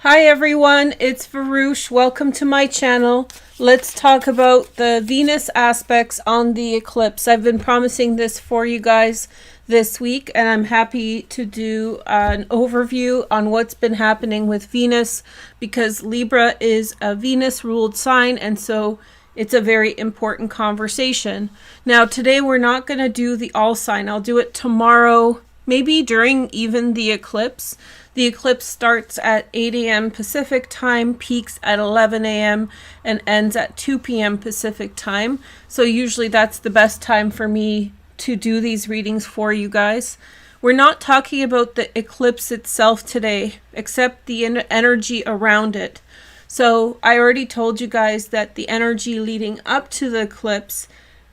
Hi everyone, it's Varush. Welcome to my channel. Let's talk about the Venus aspects on the eclipse. I've been promising this for you guys this week, and I'm happy to do an overview on what's been happening with Venus, because Libra is a Venus ruled sign, and so it's a very important conversation. Now today we're not going to do the all sign. I'll do it tomorrow, maybe during even the eclipse. The eclipse starts at 8 a.m. Pacific time, peaks at 11 a.m. and ends at 2 p.m. Pacific time. So usually that's the best time for me to do these readings for you guys. We're not talking about the eclipse itself today, except the energy around it. So I already told you guys that the energy leading up to the eclipse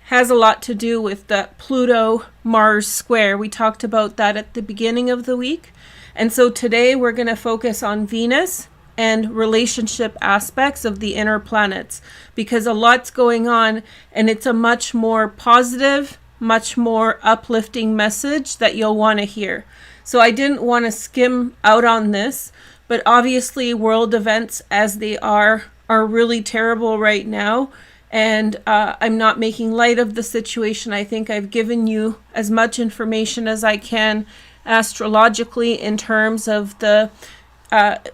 has a lot to do with the Pluto-Mars square. We talked about that at the beginning of the week. And so today we're going to focus on Venus and relationship aspects of the inner planets, because a lot's going on and it's a much more positive, much more uplifting message that you'll want to hear. So I didn't want to skim out on this, but obviously world events as they are really terrible right now. And I'm not making light of the situation. I think I've given you as much information as I can astrologically in terms of the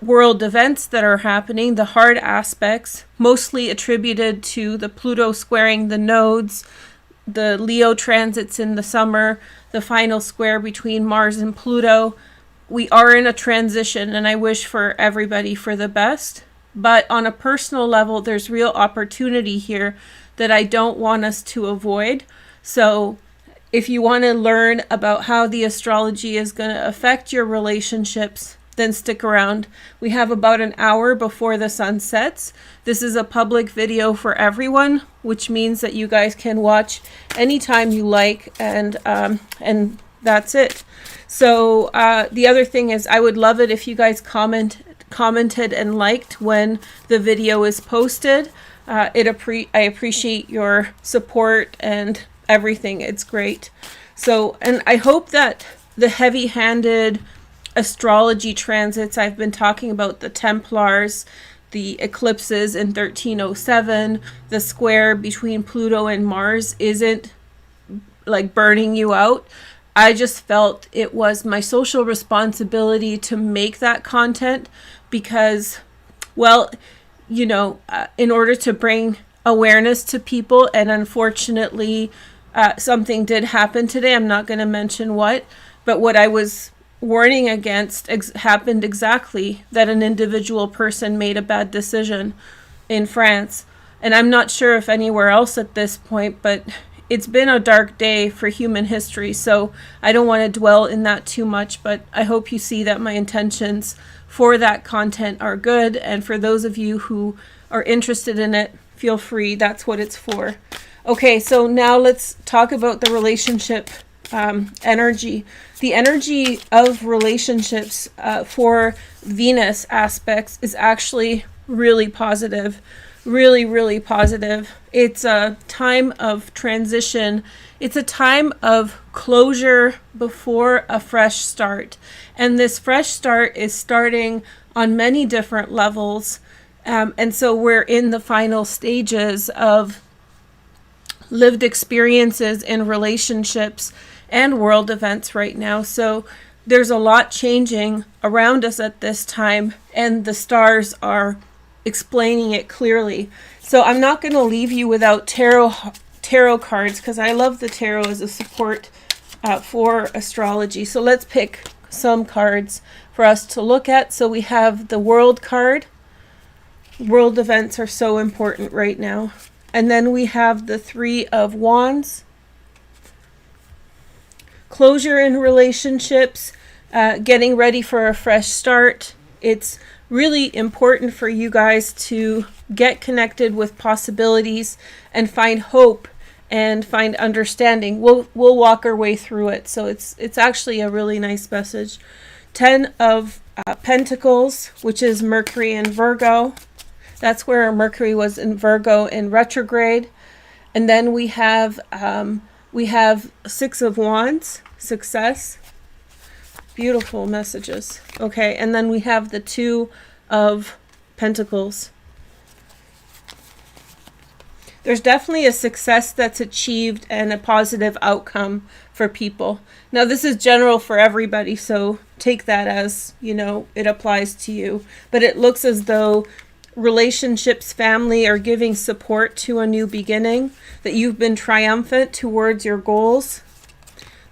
world events that are happening, the hard aspects, mostly attributed to the Pluto squaring the nodes, the Leo transits in the summer, the final square between Mars and Pluto. We are in a transition, and I wish for everybody for the best. But on a personal level, there's real opportunity here that I don't want us to avoid. So if you want to learn about how the astrology is going to affect your relationships, then stick around. We have about an hour before the sun sets. This is a public video for everyone, which means that you guys can watch anytime you like, and that's it. So the other thing is, I would love it if you guys commented and liked when the video is posted. I appreciate your support and everything. It's great. So, and I hope that the heavy-handed astrology transits I've been talking about, the Templars, the eclipses in 1307, the square between Pluto and Mars, isn't like burning you out. I just felt it was my social responsibility to make that content because, well, you know, in order to bring awareness to people, and unfortunately something did happen today. I'm not going to mention what, but what I was warning against happened exactly, that an individual person made a bad decision in France. And I'm not sure if anywhere else at this point, but it's been a dark day for human history, so I don't want to dwell in that too much, but I hope you see that my intentions for that content are good, and for those of you who are interested in it, feel free. That's what it's for. Okay, so now let's talk about the relationship energy. The energy of relationships for Venus aspects is actually really positive. Really, really positive. It's a time of transition. It's a time of closure before a fresh start. And this fresh start is starting on many different levels. And so we're in the final stages of lived experiences in relationships and world events right now. So there's a lot changing around us at this time, and the stars are explaining it clearly. So I'm not going to leave you without tarot cards, because I love the tarot as a support for astrology. So let's pick some cards for us to look at. So we have the World card. World events are so important right now. And then we have the Three of Wands. Closure in relationships, getting ready for a fresh start. It's really important for you guys to get connected with possibilities and find hope and find understanding. We'll walk our way through it. So it's actually a really nice message. 10 of Pentacles, which is Mercury in Virgo. That's where Mercury was in Virgo in retrograde. And then we have Six of Wands, success. Beautiful messages. Okay, and then we have the Two of Pentacles. There's definitely a success that's achieved and a positive outcome for people. Now, this is general for everybody, so take that as, you know, it applies to you. But it looks as though relationships, family are giving support to a new beginning, that you've been triumphant towards your goals.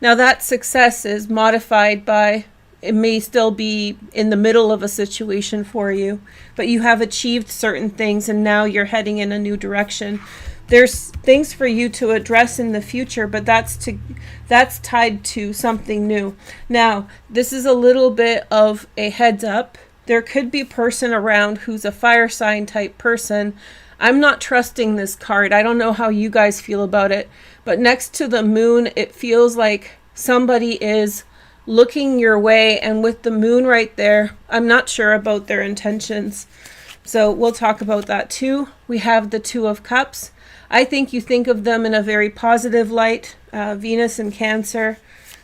Now, that success is modified by, it may still be in the middle of a situation for you, but you have achieved certain things and now you're heading in a new direction. There's things for you to address in the future, but that's tied to something new. Now, this is a little bit of a heads up. There could be a person around who's a fire sign type person. I'm not trusting this card. I don't know how you guys feel about it, but next to the moon, it feels like somebody is looking your way, and with the moon right there, I'm not sure about their intentions. So we'll talk about that too. We have the Two of Cups. I think you think of them in a very positive light, Venus and Cancer.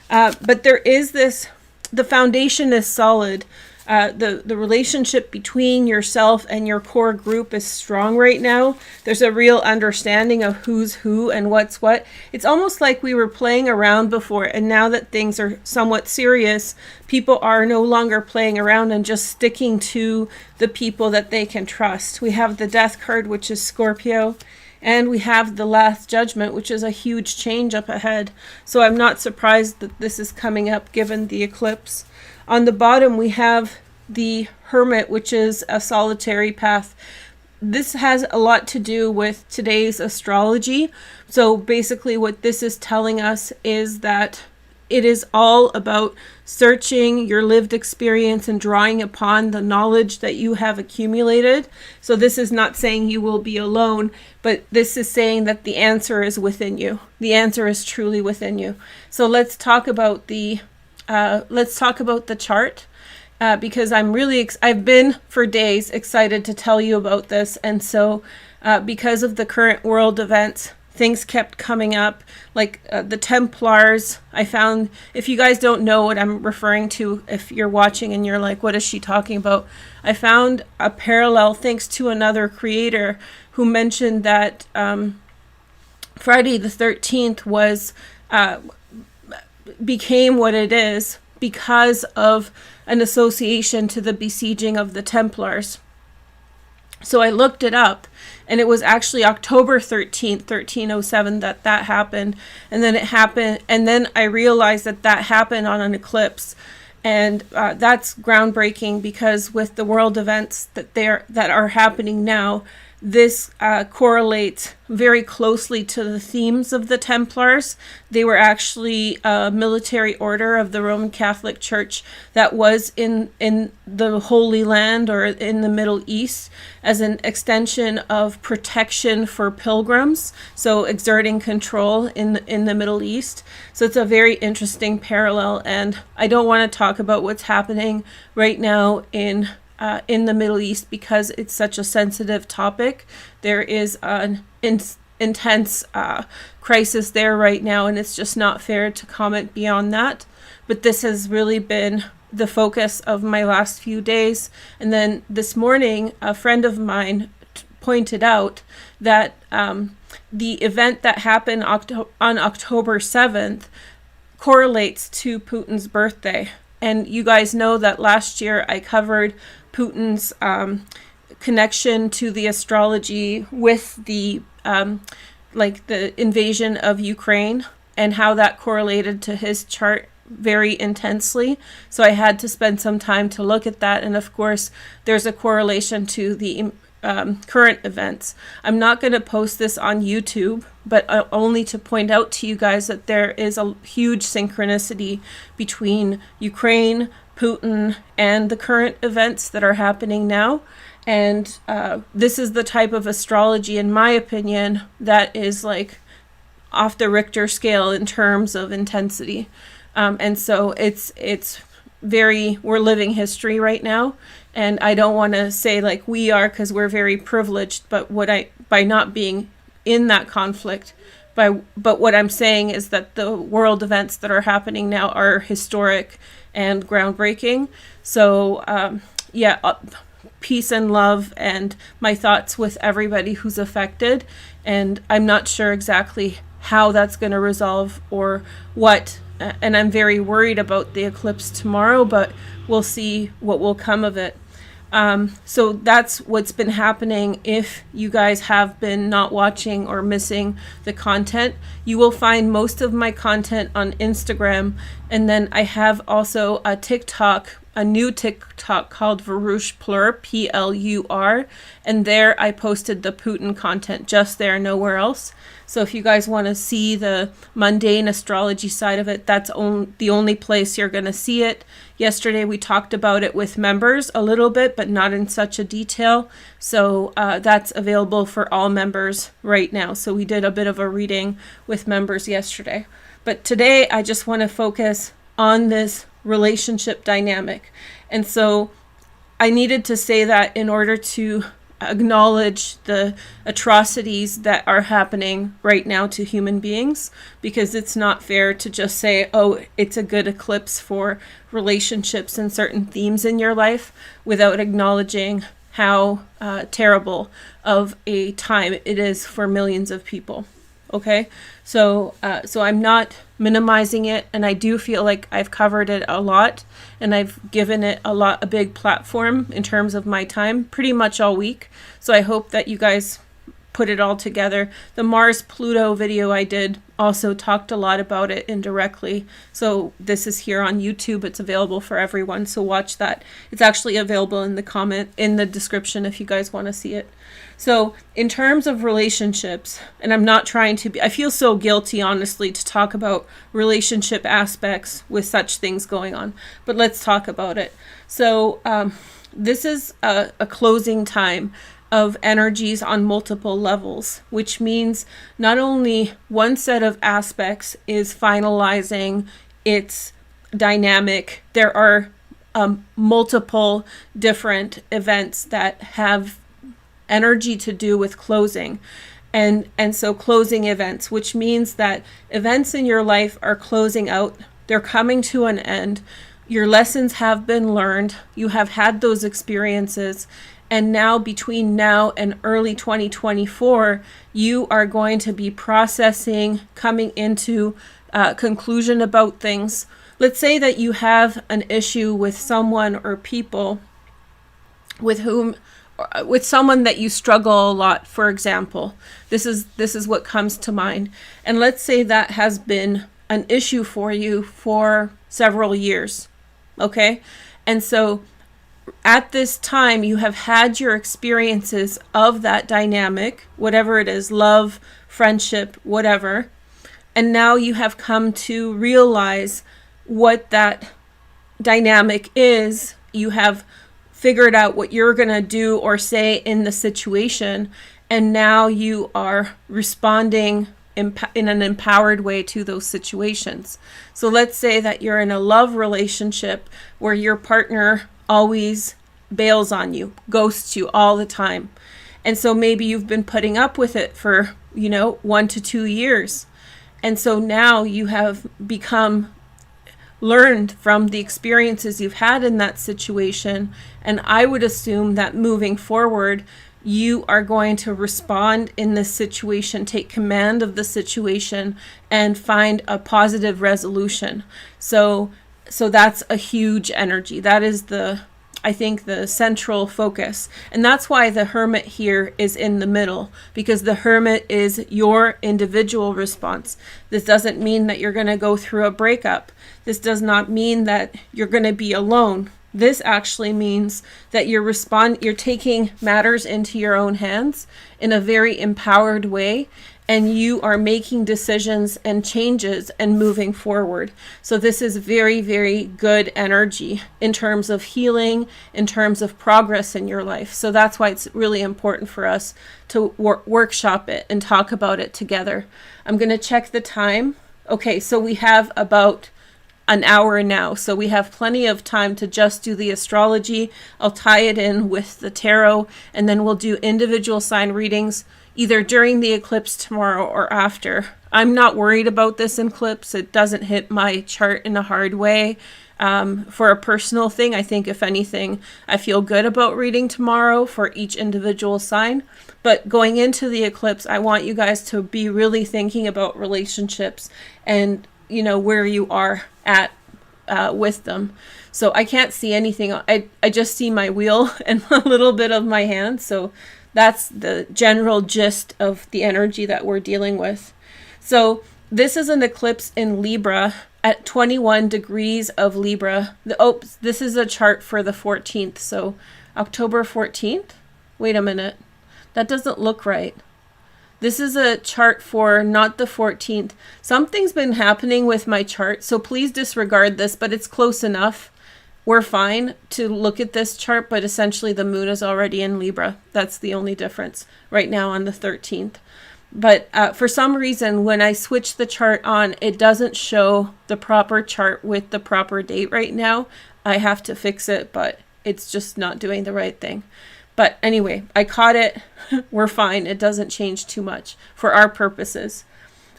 But there is this, the foundation is solid. The relationship between yourself and your core group is strong right now. There's a real understanding of who's who and what's what. It's almost like we were playing around before, and now that things are somewhat serious, people are no longer playing around and just sticking to the people that they can trust. We have the Death card, which is Scorpio, and we have the Last Judgment, which is a huge change up ahead. So I'm not surprised that this is coming up given the eclipse. On the bottom, we have the Hermit, which is a solitary path. This has a lot to do with today's astrology. So basically what this is telling us is that it is all about searching your lived experience and drawing upon the knowledge that you have accumulated. So this is not saying you will be alone, but this is saying that the answer is within you. The answer is truly within you. So let's talk about the chart, because I'm really, I've been for days excited to tell you about this. And so because of the current world events, things kept coming up, like the Templars. I found, if you guys don't know what I'm referring to, if you're watching and you're like, what is she talking about? I found a parallel thanks to another creator who mentioned that Friday the 13th was became what it is because of an association to the besieging of the Templars. So I looked it up, and it was actually October 13th, 1307 that happened. And then it happened, and then I realized that happened on an eclipse. And that's groundbreaking, because with the world events that are happening now, this correlates very closely to the themes of the Templars. They were actually a military order of the Roman Catholic Church that was in the Holy Land, or in the Middle East, as an extension of protection for pilgrims, so exerting control in the Middle East. So it's a very interesting parallel, and I don't want to talk about what's happening right now in the Middle East because it's such a sensitive topic. There is an intense crisis there right now, and it's just not fair to comment beyond that. But this has really been the focus of my last few days. And then this morning, a friend of mine pointed out that the event that happened on October 7th correlates to Putin's birthday. And you guys know that last year I covered Putin's connection to the astrology with the the invasion of Ukraine, and how that correlated to his chart very intensely. So I had to spend some time to look at that. And of course, there's a correlation to the current events. I'm not going to post this on YouTube, but only to point out to you guys that there is a huge synchronicity between Ukraine, Putin, and the current events that are happening now. And this is the type of astrology, in my opinion, that is like off the Richter scale in terms of intensity. And so it's very, we're living history right now. And I don't want to say like we are, because we're very privileged, but by not being in that conflict, but what I'm saying is that the world events that are happening now are historic and groundbreaking. So peace and love and my thoughts with everybody who's affected. And I'm not sure exactly how that's going to resolve or what. And I'm very worried about the eclipse tomorrow, but we'll see what will come of it. So that's what's been happening. If you guys have been not watching or missing the content, you will find most of my content on Instagram. And then I have also a TikTok, a new TikTok called Varouche Plur, Plur. And there I posted the Putin content just there, nowhere else. So if you guys want to see the mundane astrology side of it, that's the only place you're going to see it. Yesterday we talked about it with members a little bit, but not in such a detail. So that's available for all members right now. So we did a bit of a reading with members yesterday. But today I just want to focus on this relationship dynamic. And so I needed to say that in order to acknowledge the atrocities that are happening right now to human beings, because it's not fair to just say, oh, it's a good eclipse for relationships and certain themes in your life without acknowledging how terrible of a time it is for millions of people. Okay, so I'm not minimizing it, and I do feel like I've covered it a lot, and I've given it a big platform in terms of my time, pretty much all week. So I hope that you guys put it all together. The Mars-Pluto video I did also talked a lot about it indirectly. So this is here on YouTube. It's available for everyone. So watch that. It's actually available in the description if you guys want to see it. So in terms of relationships, and I'm not trying to be, I feel so guilty, honestly, to talk about relationship aspects with such things going on, but let's talk about it. So this is a closing time of energies on multiple levels, which means not only one set of aspects is finalizing its dynamic, there are multiple different events that have energy to do with closing. And so closing events, which means that events in your life are closing out, they're coming to an end, your lessons have been learned, you have had those experiences, and now between now and early 2024, you are going to be processing, coming into conclusion about things. Let's say that you have an issue with someone or people with someone that you struggle a lot, for example. This is what comes to mind. And let's say that has been an issue for you for several years. Okay? And so at this time, you have had your experiences of that dynamic, whatever it is, love, friendship, whatever. And now you have come to realize what that dynamic is. You have figured out what you're going to do or say in the situation. And now you are responding in an empowered way to those situations. So let's say that you're in a love relationship where your partner always bails on you, ghosts you all the time. And so maybe you've been putting up with it for, 1 to 2 years. And so now you have learned from the experiences you've had in that situation. And I would assume that moving forward, you are going to respond in this situation, take command of the situation, and find a positive resolution. So that's a huge energy. That is I think the central focus. And that's why the Hermit here is in the middle, because the Hermit is your individual response. This doesn't mean that you're going to go through a breakup. This does not mean that you're going to be alone. This actually means that you're taking matters into your own hands in a very empowered way, and you are making decisions and changes and moving forward. So this is very, very good energy in terms of healing, in terms of progress in your life. So that's why it's really important for us to workshop it and talk about it together. I'm going to check the time. Okay, so we have about an hour now. So we have plenty of time to just do the astrology. I'll tie it in with the tarot, and then we'll do individual sign readings either during the eclipse tomorrow or after. I'm not worried about this eclipse. It doesn't hit my chart in a hard way. For a personal thing, I think if anything, I feel good about reading tomorrow for each individual sign. But going into the eclipse, I want you guys to be really thinking about relationships and, you know, where you are at with them. So I can't see anything. I just see my wheel and a little bit of my hand. So that's the general gist of the energy that we're dealing with. So this is an eclipse in Libra at 21 degrees of Libra. This is a chart for the 14th. So October 14th. Wait a minute. That doesn't look right. This is a chart for not the 14th. Something's been happening with my chart, so please disregard this, but it's close enough. We're fine to look at this chart, but essentially the moon is already in Libra. That's the only difference right now on the 13th. But for some reason, when I switch the chart on, it doesn't show the proper chart with the proper date right now. I have to fix it, but it's just not doing the right thing. But anyway, I caught it. We're fine. It doesn't change too much for our purposes.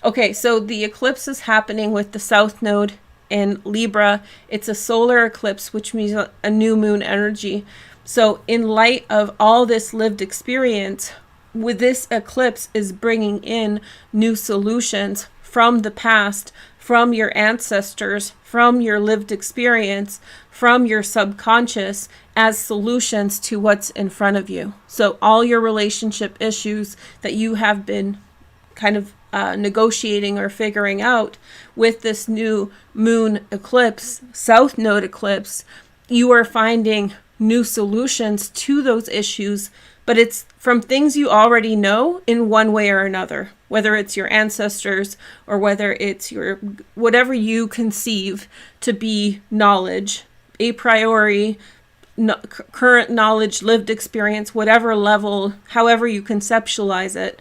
Okay, so the eclipse is happening with the South Node in Libra. It's a solar eclipse, which means a new moon energy. So in light of all this lived experience, with this eclipse is bringing in new solutions from the past, from your ancestors, from your lived experience, from your subconscious as solutions to what's in front of you. So all your relationship issues that you have been kind of negotiating or figuring out with this new moon eclipse, South Node eclipse, you are finding new solutions to those issues, but it's from things you already know in one way or another, whether it's your ancestors or whether it's your whatever you conceive to be knowledge, a priori, current knowledge, lived experience, whatever level, however you conceptualize it,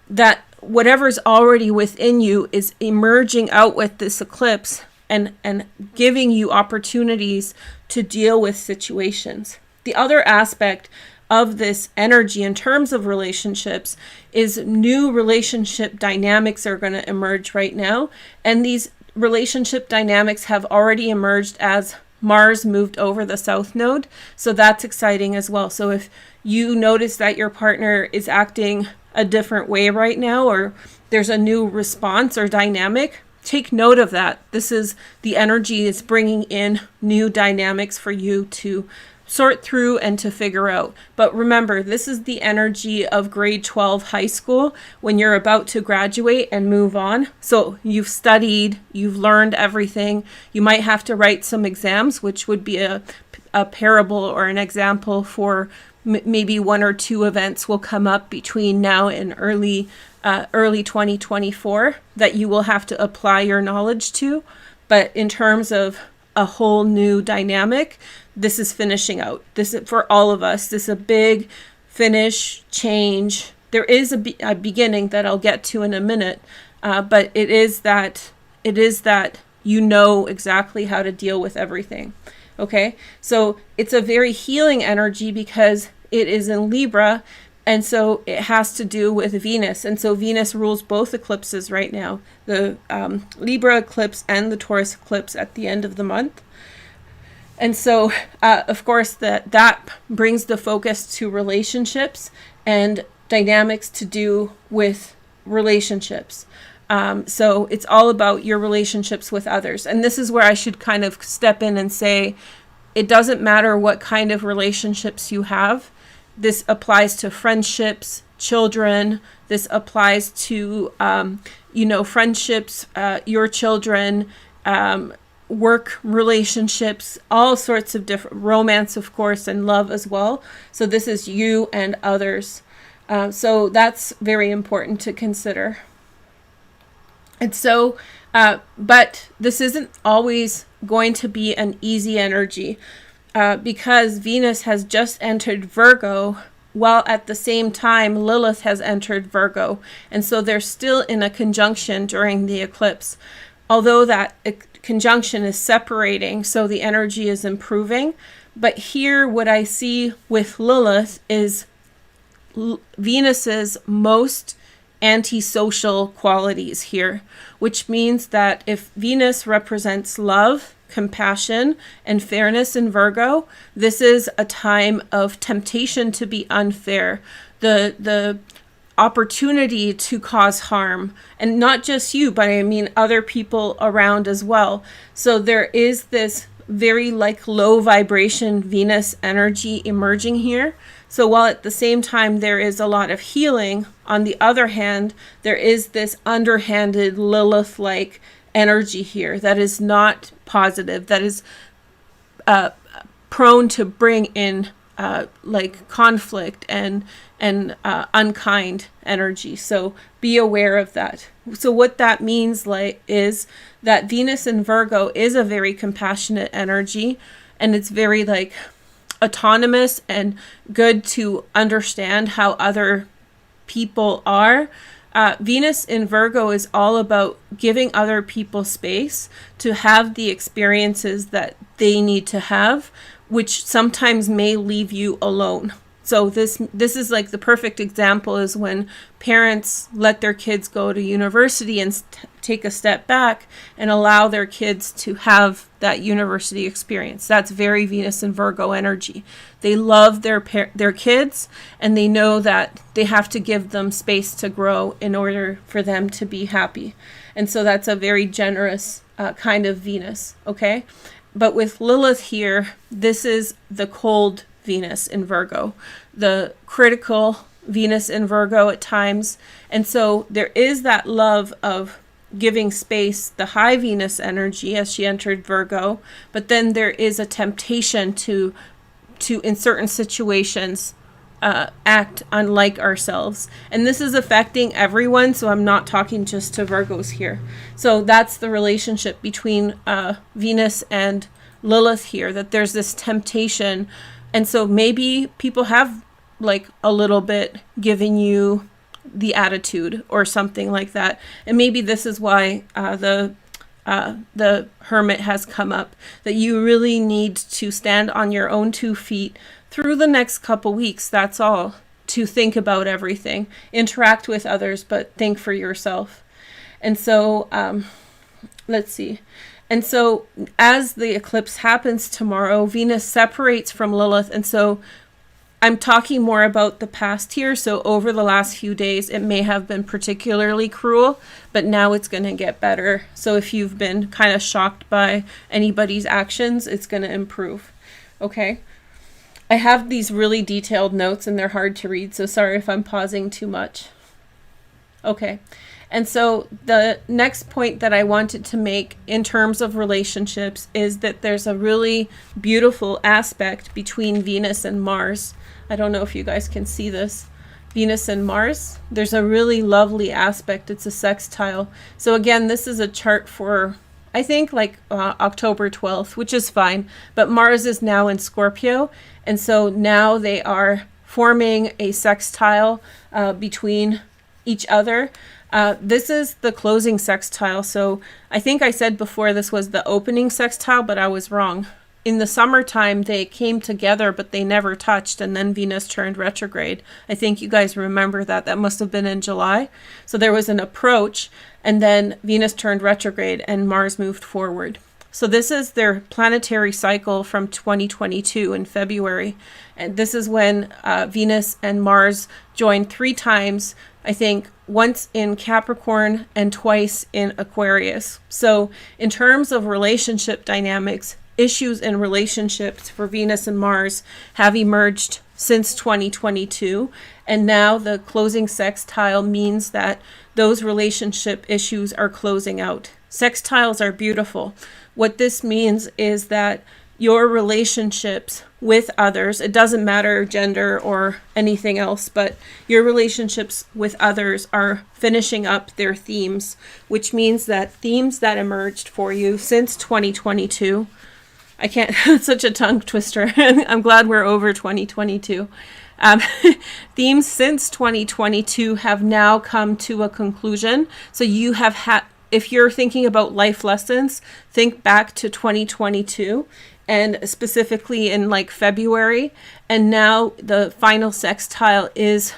that whatever's already within you is emerging out with this eclipse and giving you opportunities to deal with situations. The other aspect of this energy in terms of relationships is new relationship dynamics are going to emerge right now. And these relationship dynamics have already emerged as Mars moved over the South Node. So that's exciting as well. So if you notice that your partner is acting a different way right now, or there's a new response or dynamic, take note of that. This is the energy is bringing in new dynamics for you to sort through and to figure out. But remember, this is the energy of grade 12 high school when you're about to graduate and move on. So you've studied, you've learned everything. You might have to write some exams, which would be a parable or an example for maybe one or two events will come up between now and early 2024 that you will have to apply your knowledge to. But in terms of a whole new dynamic, this is finishing out. This is for all of us. This is a big finish, change. There is a beginning that I'll get to in a minute, but it is that you know exactly how to deal with everything. Okay, so it's a very healing energy because it is in Libra, and so it has to do with Venus. And so Venus rules both eclipses right now, the Libra eclipse and the Taurus eclipse at the end of the month. And so, of course, that brings the focus to relationships and dynamics to do with relationships. So it's all about your relationships with others. And this is where I should kind of step in and say, it doesn't matter what kind of relationships you have. This applies to friendships, children. This applies to, friendships, your children, work relationships, all sorts of different romance, of course, and love as well. So this is you and others. So that's very important to consider. And so, but this isn't always going to be an easy energy because Venus has just entered Virgo, while at the same time Lilith has entered Virgo. And so they're still in a conjunction during the eclipse. Although that conjunction is separating, so the energy is improving. But here what I see with Lilith is Venus's most antisocial qualities here, which means that if Venus represents love compassion and fairness in Virgo, this is a time of temptation to be unfair. The opportunity to cause harm, and not just you, but I mean other people around as well. So there is this very like low vibration Venus energy emerging here. So while at the same time there is a lot of healing, on the other hand, there is this underhanded Lilith-like energy here that is not positive, that is prone to bring in like conflict and unkind energy. So be aware of that. So what that means is that Venus in Virgo is a very compassionate energy, and it's very like autonomous and good to understand how other people are. Venus in Virgo is all about giving other people space to have the experiences that they need to have, which sometimes may leave you alone. So this is like the perfect example is when parents let their kids go to university and take a step back and allow their kids to have that university experience. That's very Venus and Virgo energy. They love their kids, and they know that they have to give them space to grow in order for them to be happy. And so that's a very generous kind of Venus, okay? But with Lilith here, this is the cold Venus in Virgo, the critical Venus in Virgo at times. And so there is that love of giving space, the high Venus energy as she entered Virgo, but then there is a temptation to in certain situations act unlike ourselves. And this is affecting everyone, so I'm not talking just to Virgos here. So that's the relationship between Venus and Lilith here, that there's this temptation. And so maybe people have like a little bit given you the attitude or something like that. And maybe this is why the Hermit has come up, that you really need to stand on your own 2 feet through the next couple weeks. That's all. To think about everything, interact with others, but think for yourself. And so let's see. And so as the eclipse happens tomorrow, Venus separates from Lilith. And so I'm talking more about the past here. So over the last few days, it may have been particularly cruel, but now it's going to get better. So if you've been kind of shocked by anybody's actions, it's going to improve. Okay. I have these really detailed notes and they're hard to read, so sorry if I'm pausing too much. Okay. And so the next point that I wanted to make in terms of relationships is that there's a really beautiful aspect between Venus and Mars. I don't know if you guys can see this. Venus and Mars, there's a really lovely aspect. It's a sextile. So again, this is a chart for, I think, like October 12th, which is fine. But Mars is now in Scorpio. And so now they are forming a sextile between each other. This is the closing sextile. So I think I said before this was the opening sextile, but I was wrong. In the summertime, they came together, but they never touched. And then Venus turned retrograde. I think you guys remember that. That must have been in July. So there was an approach, and then Venus turned retrograde and Mars moved forward. So this is their planetary cycle from 2022 in February. And this is when Venus and Mars joined 3 times, I think once in Capricorn and twice in Aquarius. So in terms of relationship dynamics, issues in relationships for Venus and Mars have emerged since 2022. And now the closing sextile means that those relationship issues are closing out. Sextiles are beautiful. What this means is that your relationships with others, it doesn't matter gender or anything else, but your relationships with others are finishing up their themes, which means that themes that emerged for you since 2022, I can't, it's such a tongue twister. I'm glad we're over 2022. Themes since 2022 have now come to a conclusion. So you have had, if you're thinking about life lessons, think back to 2022 and specifically in like February. And now the final sextile is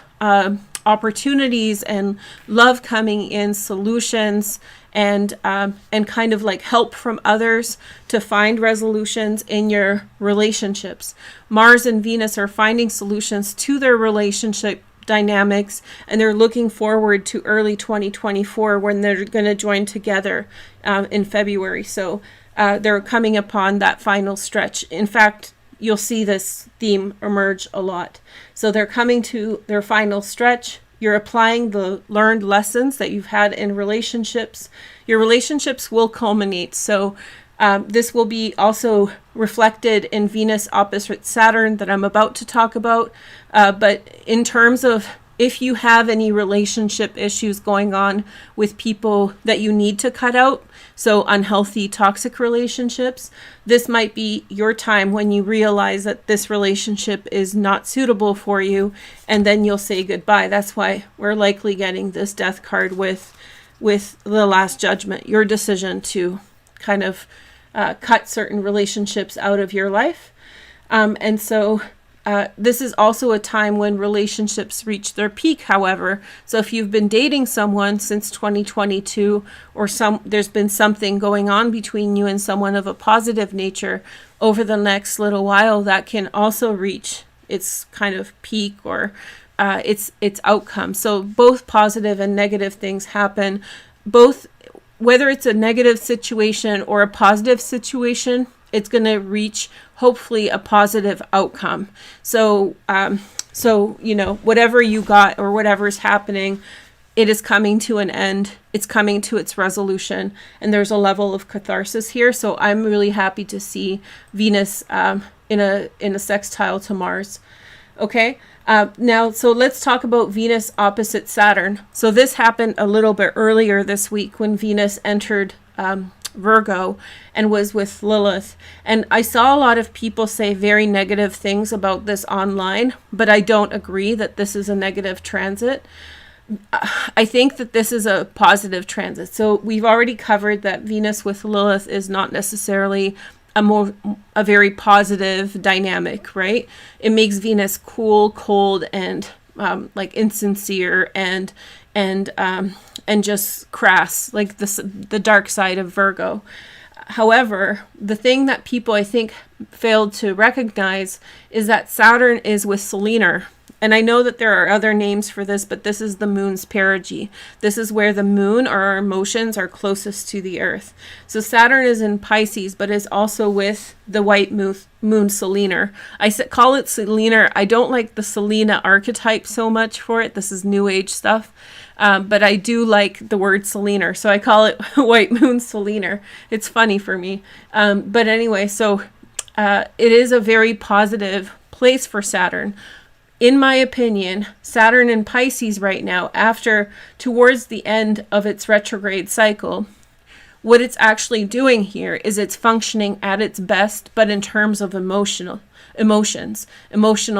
opportunities and love coming in, solutions, and kind of like help from others to find resolutions in your relationships. Mars and Venus are finding solutions to their relationship dynamics, and they're looking forward to early 2024 when they're going to join together in February. So they're coming upon that final stretch. In fact, you'll see this theme emerge a lot. So they're coming to their final stretch. You're applying the learned lessons that you've had in relationships. Your relationships will culminate. So this will be also reflected in Venus opposite Saturn that I'm about to talk about. But in terms of if you have any relationship issues going on with people that you need to cut out, so unhealthy, toxic relationships, this might be your time when you realize that this relationship is not suitable for you, and then you'll say goodbye. That's why we're likely getting this death card with the Last Judgment, your decision to kind of cut certain relationships out of your life. And so this is also a time when relationships reach their peak, however. So if you've been dating someone since 2022, or there's been something going on between you and someone of a positive nature over the next little while, that can also reach its kind of peak or its outcome. So both positive and negative things happen. Both, whether it's a negative situation or a positive situation, it's going to reach hopefully a positive outcome. So, whatever you got or whatever's happening, it is coming to an end. It's coming to its resolution, and there's a level of catharsis here. So I'm really happy to see Venus in a sextile to Mars. Okay. Now, so let's talk about Venus opposite Saturn. So this happened a little bit earlier this week when Venus entered Virgo and was with Lilith. And I saw a lot of people say very negative things about this online, but I don't agree that this is a negative transit. I think that this is a positive transit. So we've already covered that Venus with Lilith is not necessarily a very positive dynamic, right? It makes Venus cool, cold, and like insincere and just crass, like the dark side of Virgo. However, the thing that people I think failed to recognize is that Saturn is with Selene. And I know that there are other names for this, but this is the moon's perigee. This is where the moon or our emotions are closest to the earth. So Saturn is in Pisces, but is also with the white moon Selene. I call it Selene. I don't like the Selene archetype so much for it. This is new age stuff. But I do like the word Selene. So I call it white moon Selene. It's funny for me. But anyway, so it is a very positive place for Saturn. In my opinion, Saturn in Pisces right now, towards the end of its retrograde cycle, what it's actually doing here is it's functioning at its best, but in terms of emotional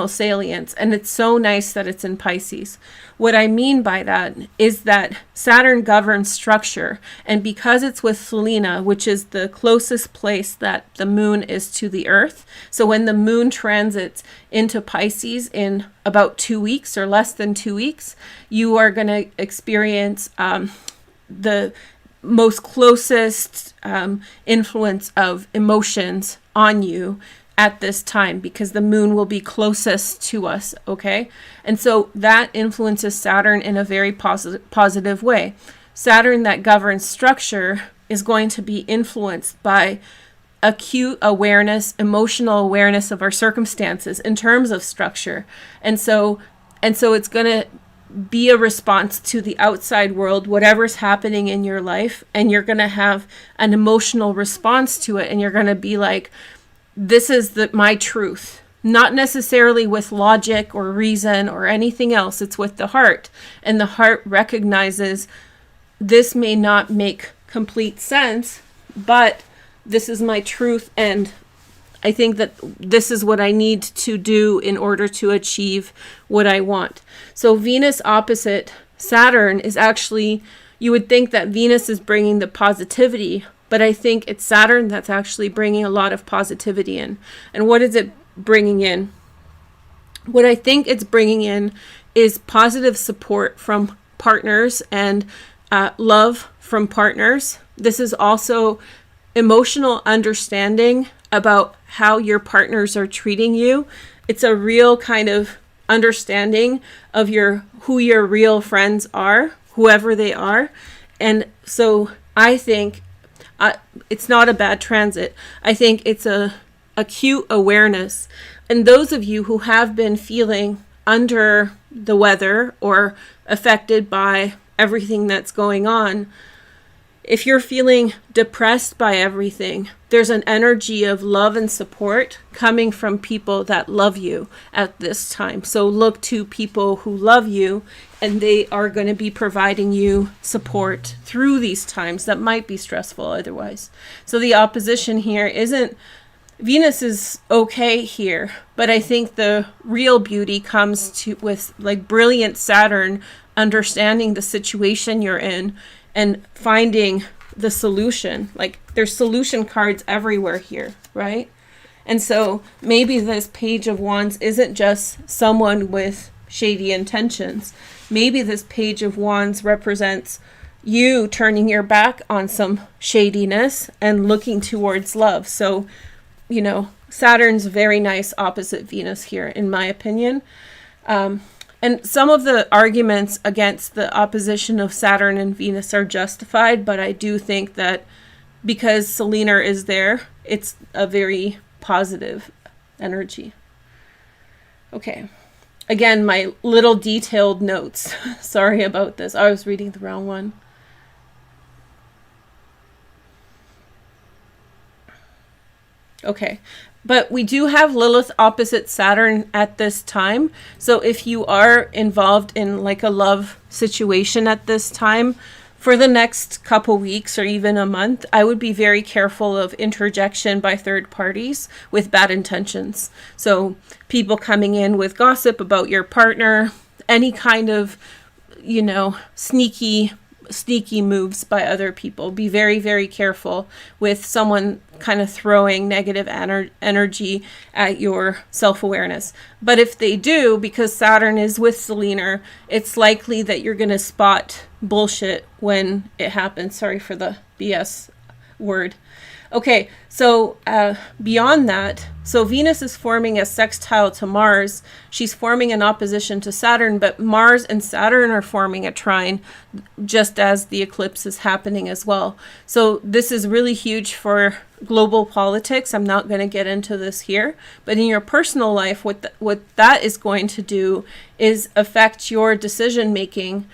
salience. And it's so nice that it's in Pisces. What I mean by that is that Saturn governs structure. And because it's with Selene, which is the closest place that the moon is to the earth. So when the moon transits into Pisces in about 2 weeks or less than 2 weeks, you are going to experience the most closest influence of emotions on you at this time, because the moon will be closest to us, okay? And so that influences Saturn in a very positive way. Saturn that governs structure is going to be influenced by acute awareness, emotional awareness of our circumstances in terms of structure. And so it's going to be a response to the outside world, whatever's happening in your life, and you're going to have an emotional response to it, and you're going to be like, this is my truth. Not necessarily with logic or reason or anything else. It's with the heart. And the heart recognizes this may not make complete sense, but this is my truth, and I think that this is what I need to do in order to achieve what I want. So Venus opposite Saturn is actually, you would think that Venus is bringing the positivity, but I think it's Saturn that's actually bringing a lot of positivity in. And what is it bringing in? What I think it's bringing in is positive support from partners and love from partners. This is also emotional understanding about how your partners are treating you. It's a real kind of understanding of who your real friends are, whoever they are. And so I think it's not a bad transit. I think it's a acute awareness. And those of you who have been feeling under the weather or affected by everything that's going on, if you're feeling depressed by everything, there's an energy of love and support coming from people that love you at this time. So look to people who love you, and they are going to be providing you support through these times that might be stressful otherwise. So the opposition here isn't, Venus is okay here, but I think the real beauty comes with like brilliant Saturn understanding the situation you're in and finding the solution. Like there's solution cards everywhere here, right? And so maybe this Page of Wands isn't just someone with shady intentions. Maybe this Page of Wands represents you turning your back on some shadiness and looking towards love. So, you know, Saturn's very nice opposite Venus here, in my opinion. And some of the arguments against the opposition of Saturn and Venus are justified, but I do think that because Selena is there, it's a very positive energy. Okay. Again, my little detailed notes. Sorry about this. I was reading the wrong one. Okay. But we do have Lilith opposite Saturn at this time. So if you are involved in like a love situation at this time, for the next couple weeks or even a month, I would be very careful of interjection by third parties with bad intentions. So people coming in with gossip about your partner, any kind of, you know, sneaky moves by other people. Be very, very careful with someone kind of throwing negative energy at your self-awareness. But if they do, because Saturn is with Selena, it's likely that you're going to spot bullshit when it happens. Sorry for the BS word. Okay, so beyond that, so Venus is forming a sextile to Mars. She's forming an opposition to Saturn, but Mars and Saturn are forming a trine just as the eclipse is happening as well. So this is really huge for global politics. I'm not going to get into this here, but in your personal life, what that is going to do is affect your decision making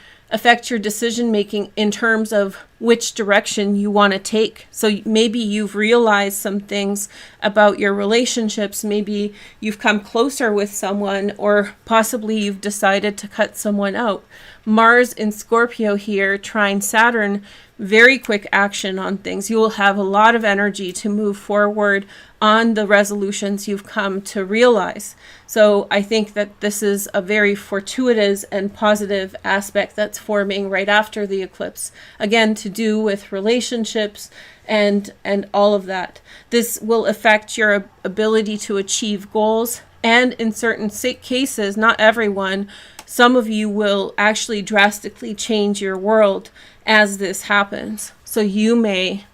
in terms of which direction you want to take. So maybe you've realized some things about your relationships. Maybe you've come closer with someone, or possibly you've decided to cut someone out. Mars in Scorpio here, trine Saturn, very quick action on things. You will have a lot of energy to move forward on the resolutions you've come to realize. So I think that this is a very fortuitous and positive aspect that's forming right after the eclipse. Again, to do with relationships and all of that. This will affect your ability to achieve goals, and in certain cases, not everyone, some of you will actually drastically change your world as this happens. So you may,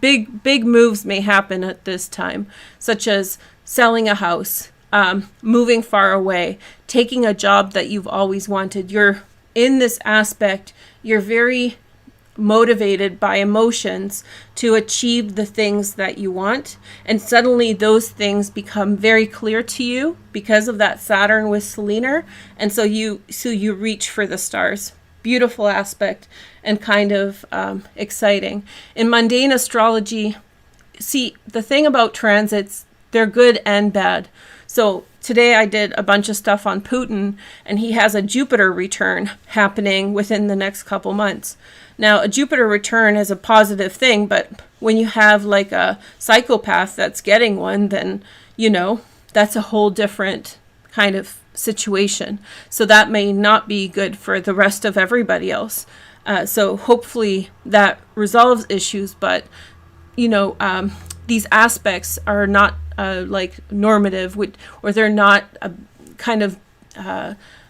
big moves may happen at this time, such as selling a house, moving far away, taking a job that you've always wanted. You're in this aspect, you're very motivated by emotions to achieve the things that you want, and suddenly those things become very clear to you because of that Saturn with Selena, and so you reach for the stars. Beautiful aspect and kind of exciting. In mundane astrology, see, the thing about transits, they're good and bad. So today I did a bunch of stuff on Putin, and he has a Jupiter return happening within the next couple months. Now, a Jupiter return is a positive thing, but when you have like a psychopath that's getting one, then, you know, that's a whole different kind of situation. So that may not be good for the rest of everybody else. So hopefully that resolves issues, but, you know, these aspects are not like normative, or they're not kind of,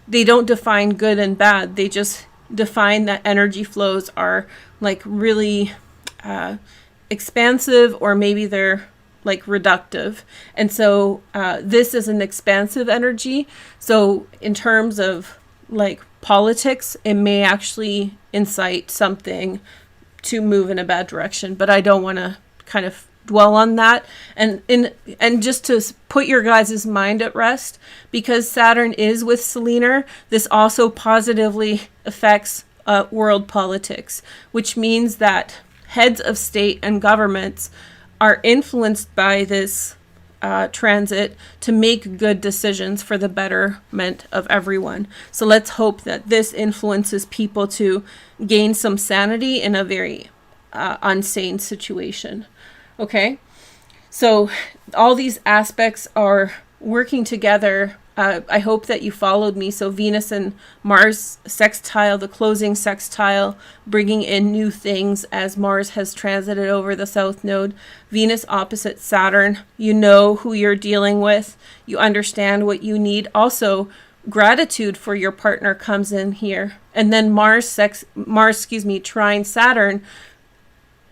they don't define good and bad. They just define that energy flows are like really expansive, or maybe they're like reductive. And so this is an expansive energy. So in terms of like politics, it may actually incite something to move in a bad direction, but I don't want to kind of dwell on that. And just to put your guys' mind at rest, because Saturn is with Selena, this also positively affects world politics, which means that heads of state and governments are influenced by this transit to make good decisions for the betterment of everyone. So let's hope that this influences people to gain some sanity in a very unsane situation. Okay, so all these aspects are working together. I hope that you followed me. So Venus and Mars sextile, the closing sextile, bringing in new things as Mars has transited over the South Node. Venus opposite Saturn, you know who you're dealing with. You understand what you need. Also, gratitude for your partner comes in here. And then Mars, trine Saturn.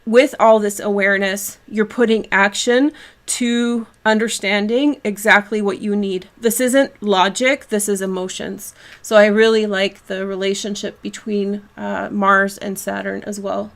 With all this awareness, you're putting action to understanding exactly what you need. This isn't logic, this is emotions. So I really like the relationship between Mars and Saturn as well.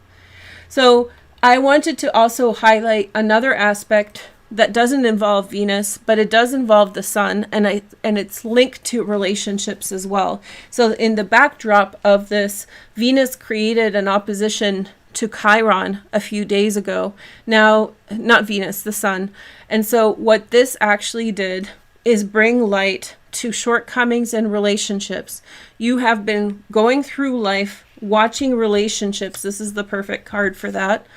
So I wanted to also highlight another aspect that doesn't involve Venus, but it does involve the sun, and it's linked to relationships as well. So in the backdrop of this, Venus created an opposition to Chiron a few days ago. Now, not Venus, the sun. And so what this actually did is bring light to shortcomings in relationships. You have been going through life watching relationships. This is the perfect card for that.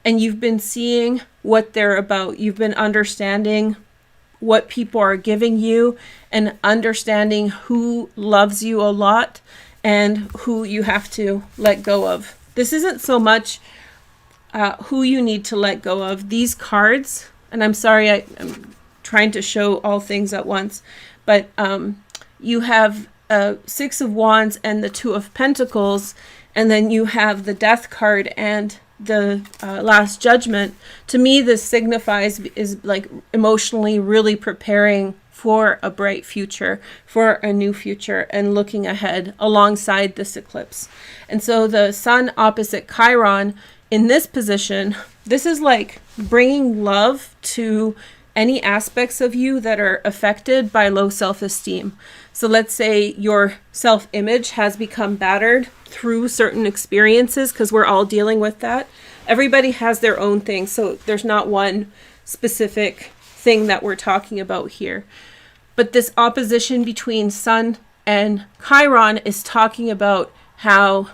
And you've been seeing what they're about. You've been understanding what people are giving you and understanding who loves you a lot and who you have to let go of. This isn't so much who you need to let go of. These cards, and I'm sorry, I'm trying to show all things at once, but you have Six of Wands and the Two of Pentacles, and then you have the Death card and the Last Judgment. To me, this signifies is like emotionally really preparing for a bright future, for a new future, and looking ahead alongside this eclipse. And so the sun opposite Chiron in this position, this is like bringing love to any aspects of you that are affected by low self-esteem. So let's say your self-image has become battered through certain experiences, because we're all dealing with that. Everybody has their own thing, so there's not one specific thing that we're talking about here. But this opposition between Sun and Chiron is talking about how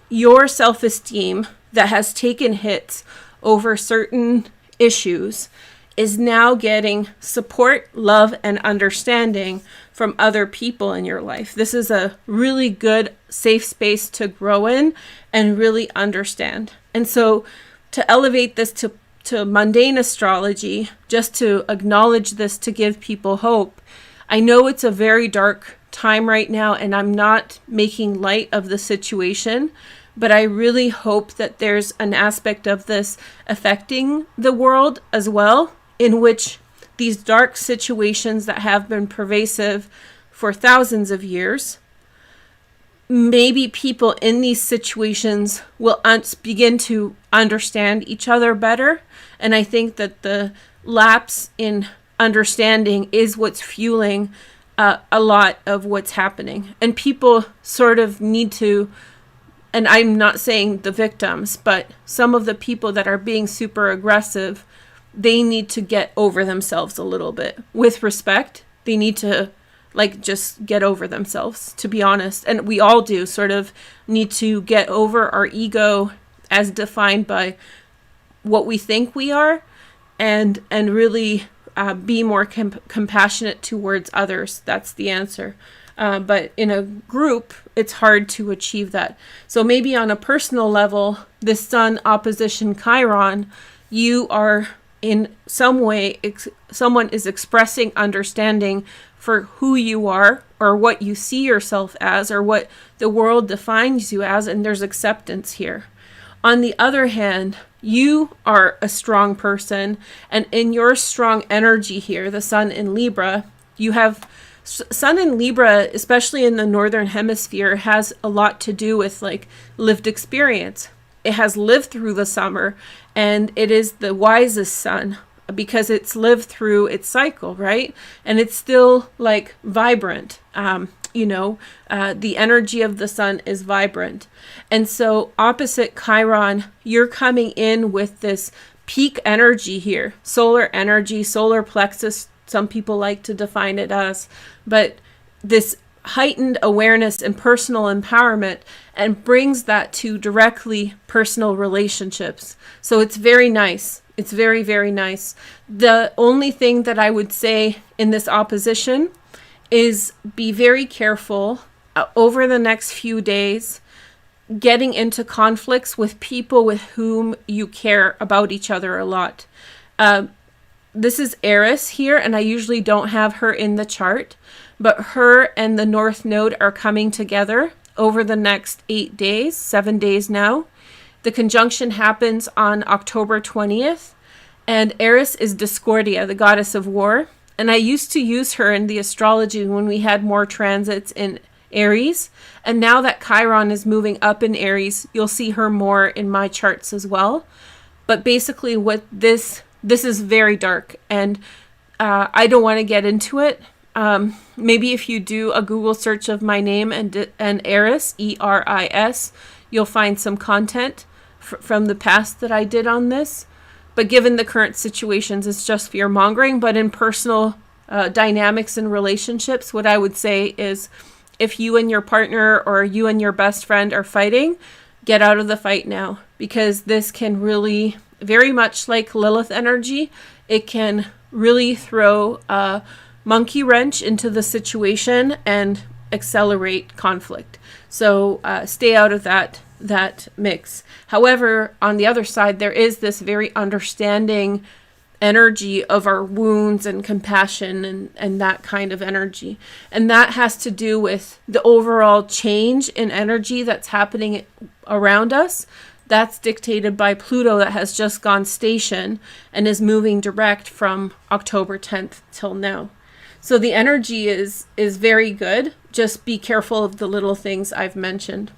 your self-esteem that has taken hits over certain issues is now getting support, love, and understanding from other people in your life. This is a really good safe space to grow in and really understand. And so to elevate this to mundane astrology, just to acknowledge this, to give people hope. I know it's a very dark time right now, and I'm not making light of the situation, but I really hope that there's an aspect of this affecting the world as well, in which these dark situations that have been pervasive for thousands of years, maybe people in these situations will begin to understand each other better. And I think that the lapse in understanding is what's fueling a lot of what's happening. And people sort of need to, and I'm not saying the victims, but some of the people that are being super aggressive, they need to get over themselves a little bit. With respect, they need to just get over themselves, to be honest. And we all do sort of need to get over our ego as defined by what we think we are, and really be more compassionate towards others. That's the answer. But in a group, it's hard to achieve that. So maybe on a personal level, this Sun opposition Chiron, you are in some way someone is expressing understanding for who you are or what you see yourself as or what the world defines you as, and there's acceptance here. On the other hand, you are a strong person, and in your strong energy here, the sun in Libra, you have sun in Libra, especially in the northern hemisphere, has a lot to do with like lived experience. It has lived through the summer, and it is the wisest sun because it's lived through its cycle, right? And it's still like vibrant. The energy of the sun is vibrant. And so opposite Chiron, you're coming in with this peak energy here, solar energy, solar plexus, some people like to define it as, but this heightened awareness and personal empowerment, and brings that to directly personal relationships. So it's very nice. It's very, very nice. The only thing that I would say in this opposition is be very careful over the next few days getting into conflicts with people with whom you care about each other a lot. This is Eris here, and I usually don't have her in the chart, but her and the North Node are coming together over the next 8 days, 7 days now. The conjunction happens on October 20th, and Eris is Discordia, the goddess of war. And I used to use her in the astrology when we had more transits in Aries. And now that Chiron is moving up in Aries, you'll see her more in my charts as well. But basically what this is very dark, and I don't want to get into it. Maybe if you do a Google search of my name and Eris, E-R-I-S, you'll find some content from the past that I did on this. But given the current situations, it's just fear mongering. But in personal dynamics and relationships, what I would say is if you and your partner or you and your best friend are fighting, get out of the fight now, because this can really, very much like Lilith energy, it can really throw a monkey wrench into the situation and accelerate conflict. So stay out of that mix. However, on the other side, there is this very understanding energy of our wounds and compassion and that kind of energy. And that has to do with the overall change in energy that's happening around us. That's dictated by Pluto that has just gone station and is moving direct from October 10th till now. So the energy is very good. Just be careful of the little things I've mentioned.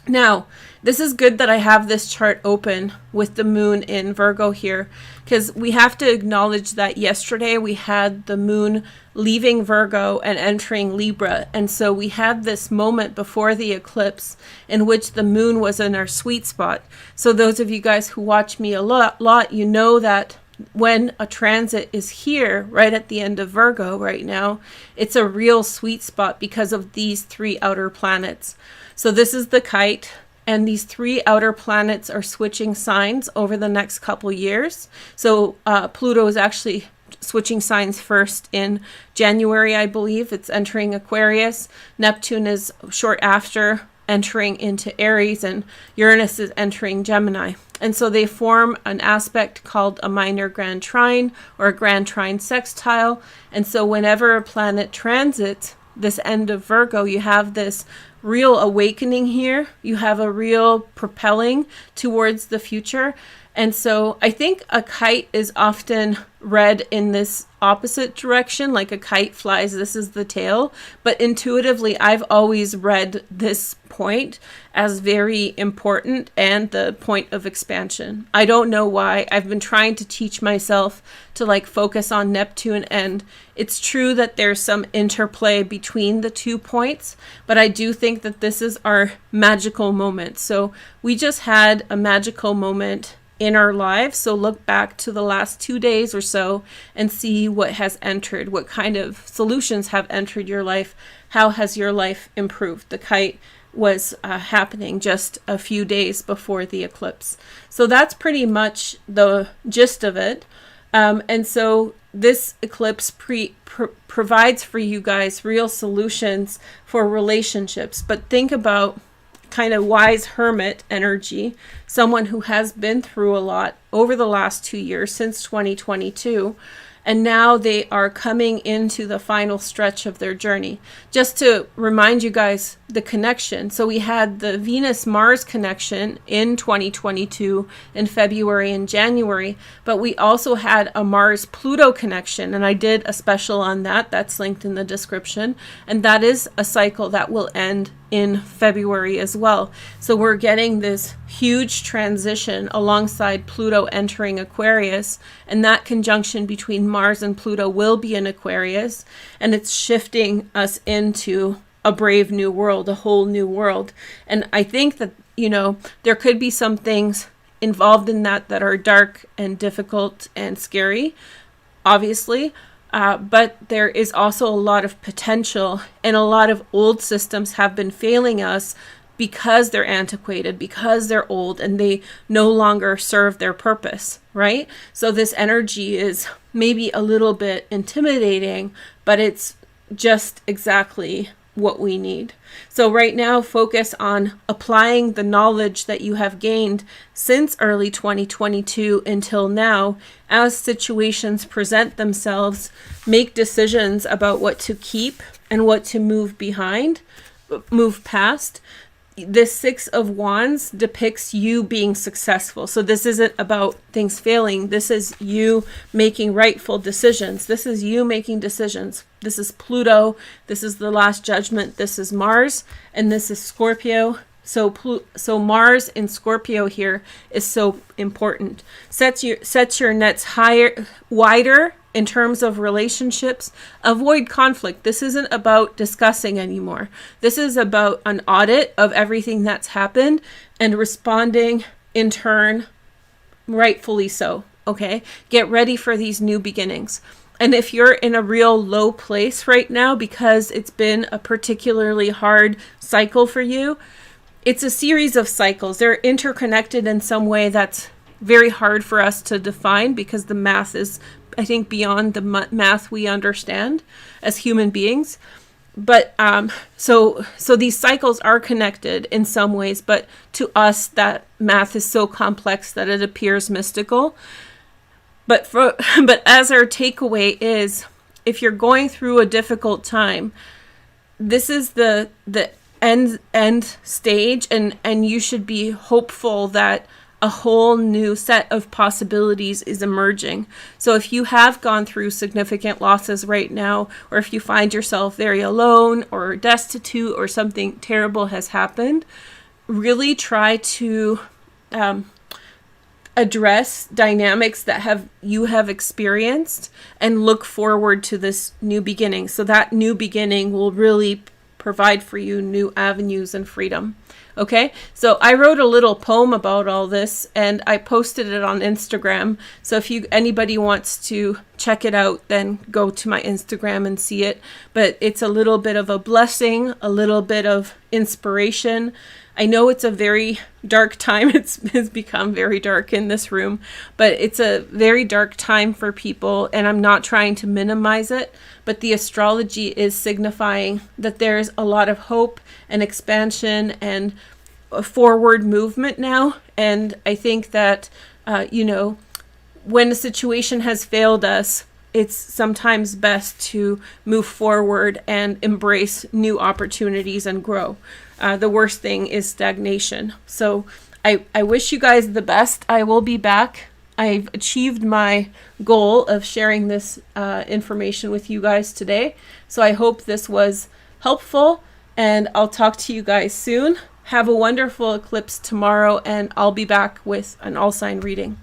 Now, this is good that I have this chart open with the moon in Virgo here, because we have to acknowledge that yesterday we had the moon leaving Virgo and entering Libra. And so we had this moment before the eclipse in which the moon was in our sweet spot. So those of you guys who watch me a lot, you know that when a transit is here right at the end of Virgo right now, it's a real sweet spot because of these three outer planets. So this is the kite, and these three outer planets are switching signs over the next couple years. So Pluto is actually switching signs first in January, I believe. It's entering Aquarius. Neptune is short after, entering into Aries, and Uranus is entering Gemini. And so they form an aspect called a minor grand trine or a grand trine sextile. And so whenever a planet transits this end of Virgo, you have this real awakening here. You have a real propelling towards the future. And so I think a kite is often read in this opposite direction, like a kite flies, this is the tail. But intuitively, I've always read this point as very important and the point of expansion. I don't know why. I've been trying to teach myself to focus on Neptune, and it's true that there's some interplay between the 2 points, but I do think that this is our magical moment. So we just had a magical moment in our lives. So look back to the last 2 days or so and see what has entered, what kind of solutions have entered your life. How has your life improved? The kite was happening just a few days before the eclipse. So that's pretty much the gist of it. And so this eclipse provides for you guys real solutions for relationships. But think about kind of wise hermit energy, someone who has been through a lot over the last 2 years since 2022. And now they are coming into the final stretch of their journey. Just to remind you guys the connection. So we had the Venus-Mars connection in 2022 in February and January, but we also had a Mars-Pluto connection, and I did a special on that. That's linked in the description. And that is a cycle that will end in February as well. So we're getting this huge transition alongside Pluto entering Aquarius, and that conjunction between Mars and Pluto will be in Aquarius, and it's shifting us into a brave new world, a whole new world. And I think that, you know, there could be some things involved in that that are dark and difficult and scary, obviously. But there is also a lot of potential, and a lot of old systems have been failing us because they're antiquated, because they're old, and they no longer serve their purpose, right? So this energy is maybe a little bit intimidating, but it's just exactly what we need. So right now, focus on applying the knowledge that you have gained since early 2022 until now. As situations present themselves, make decisions about what to keep and what to move past. This Six of Wands depicts you being successful. So this isn't about things failing. This is you making rightful decisions. This is you making decisions. This is Pluto. This is the Last Judgment. This is Mars. And this is Scorpio. So Mars in Scorpio here is so important. Set your nets higher, wider in terms of relationships. Avoid conflict. This isn't about discussing anymore. This is about an audit of everything that's happened and responding in turn, rightfully so. Okay? Get ready for these new beginnings. And if you're in a real low place right now because it's been a particularly hard cycle for you, it's a series of cycles. They're interconnected in some way that's very hard for us to define because the math is, I think, beyond the math we understand as human beings. But so these cycles are connected in some ways, but to us that math is so complex that it appears mystical. But as our takeaway is, if you're going through a difficult time, this is the end stage, and you should be hopeful that a whole new set of possibilities is emerging. So if you have gone through significant losses right now, or if you find yourself very alone or destitute or something terrible has happened, really try to address dynamics that you have experienced and look forward to this new beginning. So that new beginning will really provide for you new avenues and freedom. Okay, so I wrote a little poem about all this and I posted it on Instagram. So if anybody wants to check it out, then go to my Instagram and see it. But it's a little bit of a blessing, a little bit of inspiration. I know it's a very dark time. It's become very dark in this room, but it's a very dark time for people, and I'm not trying to minimize it, but the astrology is signifying that there's a lot of hope and expansion and a forward movement now. And I think that, when a situation has failed us, it's sometimes best to move forward and embrace new opportunities and grow. The worst thing is stagnation. So I wish you guys the best. I will be back. I've achieved my goal of sharing this information with you guys today. So I hope this was helpful, and I'll talk to you guys soon. Have a wonderful eclipse tomorrow, and I'll be back with an all sign reading.